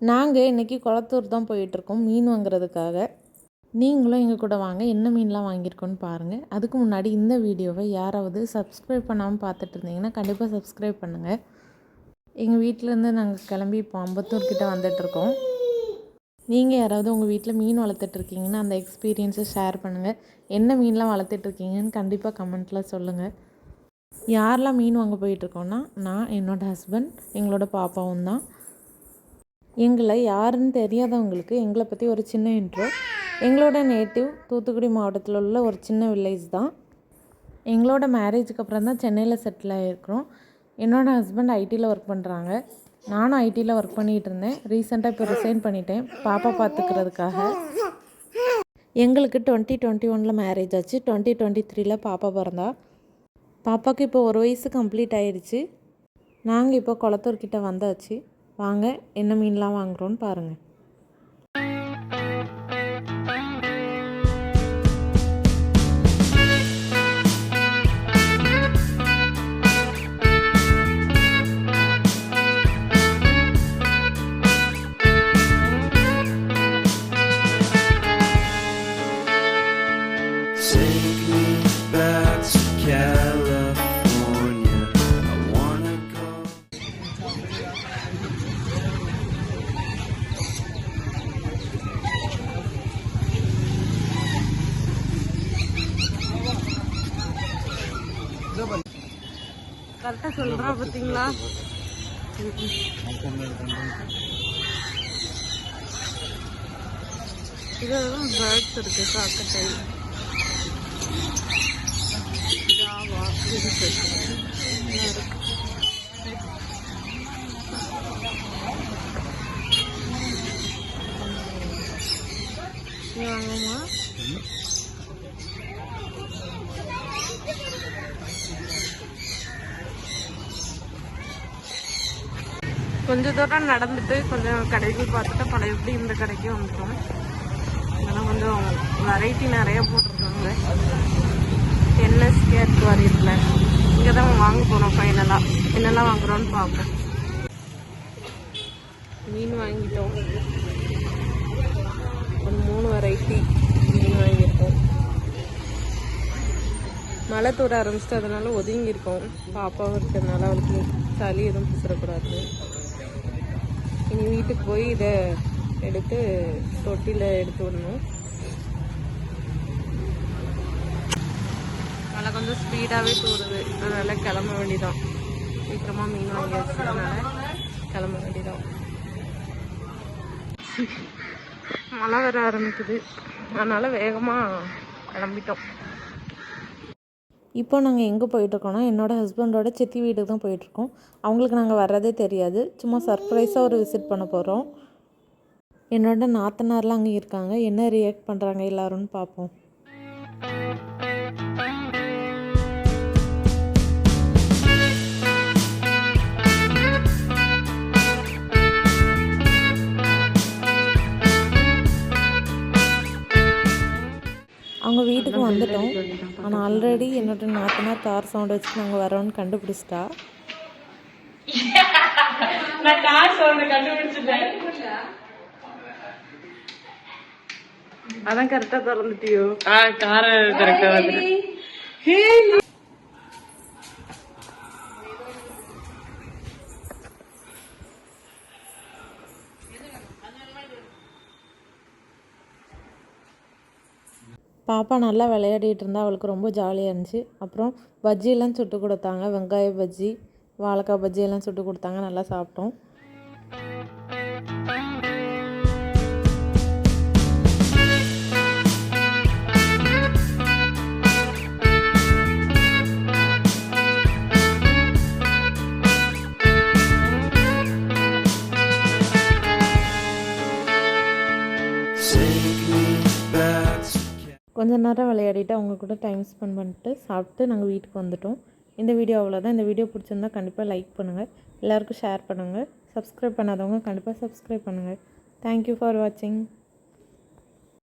நாங்கள் இன்றைக்கி குளத்தூர் தான் போயிட்டுருக்கோம் மீன் வாங்குறதுக்காக. நீங்களும் எங்கள் கூட வாங்க, என்ன மீன்லாம் வாங்கியிருக்கோன்னு பாருங்கள். அதுக்கு முன்னாடி இந்த வீடியோவை யாராவது சப்ஸ்கிரைப் பண்ணாமல் பார்த்துட்டு இருந்தீங்கன்னா கண்டிப்பாக சப்ஸ்கிரைப் பண்ணுங்கள். எங்கள் வீட்டிலேருந்து நாங்கள் கிளம்பி இப்போ அம்பத்தூர் கிட்டே வந்துட்டுருக்கோம். நீங்கள் யாராவது உங்கள் வீட்டில் மீன் வளர்த்துட்ருக்கீங்கன்னா அந்த எக்ஸ்பீரியன்ஸை ஷேர் பண்ணுங்கள். என்ன மீன்லாம் வளர்த்துட்ருக்கீங்கன்னு கண்டிப்பாக கமெண்ட்டில் சொல்லுங்கள். யாரெல்லாம் மீன் வாங்க போயிட்டுருக்கோன்னா நான், என்னோடய ஹஸ்பண்ட், எங்களோட பாப்பாவும் தான். எங்களை யாருன்னு தெரியாதவங்களுக்கு எங்களை பற்றி ஒரு சின்ன இன்ட்ரோ. எங்களோட நேட்டிவ் தூத்துக்குடி மாவட்டத்தில் உள்ள ஒரு சின்ன வில்லேஜ் தான். எங்களோட மேரேஜுக்கு அப்புறம் தான் சென்னையில் செட்டில் ஆகிருக்கிறோம். என்னோடய ஹஸ்பண்ட் ஐடியில் ஒர்க் பண்ணுறாங்க. நானும் ஐடியில் ஒர்க் பண்ணிகிட்டு இருந்தேன். ரீசெண்டாக இப்போ ரிசைன் பண்ணிட்டேன் பாப்பா பார்த்துக்கிறதுக்காக. எங்களுக்கு 2021 மேரேஜ் ஆச்சு. 2023 பாப்பா பிறந்தா. பாப்பாவுக்கு இப்போ 1 வயசு கம்ப்ளீட் ஆயிடுச்சு. நாங்கள் இப்போ குளத்தூர்கிட்ட வந்தாச்சு. வாங்க என்ன மீன்லாம் வாங்குகிறோன்னு பாருங்கள். கரெக்டாக சொல்கிறா பார்த்தீங்களா? இதெல்லாம் பேர்ட்ஸ் இருக்கு. காக்கட்டை, ஜாவா இருக்கு. வாங்குமா? கொஞ்சம் தூரம் நடந்துட்டு கொஞ்சம் கடைக்கு பார்த்துட்டு பழையபடி இந்த கடைக்கு வந்துட்டோம். இதெல்லாம் கொஞ்சம் வெரைட்டி நிறைய போட்டிருக்காங்க. என்எஸ்கே அக்வாரியத்தில் இங்கே தான் வாங்க போகிறோம். ஃபைனலாக என்னெல்லாம் வாங்குகிறோன்னு பார்ப்போம். மீன் வாங்கிட்டோம். ஒரு 3 வெரைட்டி மீன் வாங்கியிருக்கோம். மழை தூர ஆரம்பிச்சிட்டு அதனால ஒதுங்கியிருக்கோம். பாப்பாவும் இருக்கிறதுனால அவளுக்கு சளி எதுவும் பிடிச்சிடக்கூடாது. இனி வீட்டுக்கு போய் இதை எடுத்து தொட்டியில் எடுத்து விடணும். மழை கொஞ்சம் ஸ்பீடாகவே தூருது. அதனால் கிளம்ப வேண்டிதான். சீக்கிரமாக மீன் வாங்கி வச்சதுனால கிளம்ப வேண்டிதான். மழை வர ஆரம்பிக்குது. அதனால் வேகமாக கிளம்பிட்டோம். இப்போ நாங்கள் எங்கே போயிட்டுருக்கோன்னா என்னோடய ஹஸ்பண்டோட சித்தி வீட்டுக்கு தான் போயிட்டுருக்கோம். அவங்களுக்கு நாங்கள் வர்றதே தெரியாது. சும்மா சர்ப்ரைஸாக ஒரு விசிட் பண்ண போகிறோம். என்னோட நாத்தனார்லாம் அங்கே இருக்காங்க. என்ன ரியாக்ட் பண்ணுறாங்க எல்லோரும்னு பார்ப்போம். அவங்க வீட்டுக்கு வந்துட்டோம். ஆனால் ஆல்ரெடி என்னோட நாத்தனார் கார் சவுண்ட் வச்சு நாங்கள் வரோன்னு கண்டுபிடிச்சிட்டா. நான் கார் சவுண்ட் கண்டுபிடிச்சிட்டேன். அதான் கரெக்டாக திறந்துட்டியோ? காரை கரெக்டாக வந்துட்டேன். பாப்பா நல்லா விளையாடிட்டு இருந்தா. அவளுக்கு ரொம்ப ஜாலியாக இருந்துச்சு. அப்புறம் பஜ்ஜியெல்லாம் சுட்டு கொடுத்தாங்க. வெங்காய பஜ்ஜி, வாழைக்காய் பஜ்ஜி எல்லாம் சுட்டு கொடுத்தாங்க. நல்லா சாப்பிட்டோம். கொஞ்சம் நேரம் விளையாடிட்டு அவங்க கூட டைம் ஸ்பெண்ட் பண்ணிட்டு சாப்பிட்டு நாங்கள் வீட்டுக்கு வந்துட்டோம். இந்த வீடியோ அவ்வளோதான். இந்த வீடியோ பிடிச்சிருந்தா கண்டிப்பாக லைக் பண்ணுங்கள். எல்லாருக்கும் ஷேர் பண்ணுங்கள். சப்ஸ்கிரைப் பண்ணாதவங்க கண்டிப்பாக சப்ஸ்கிரைப் பண்ணுங்கள். தேங்க்யூ ஃபார் வாட்சிங்.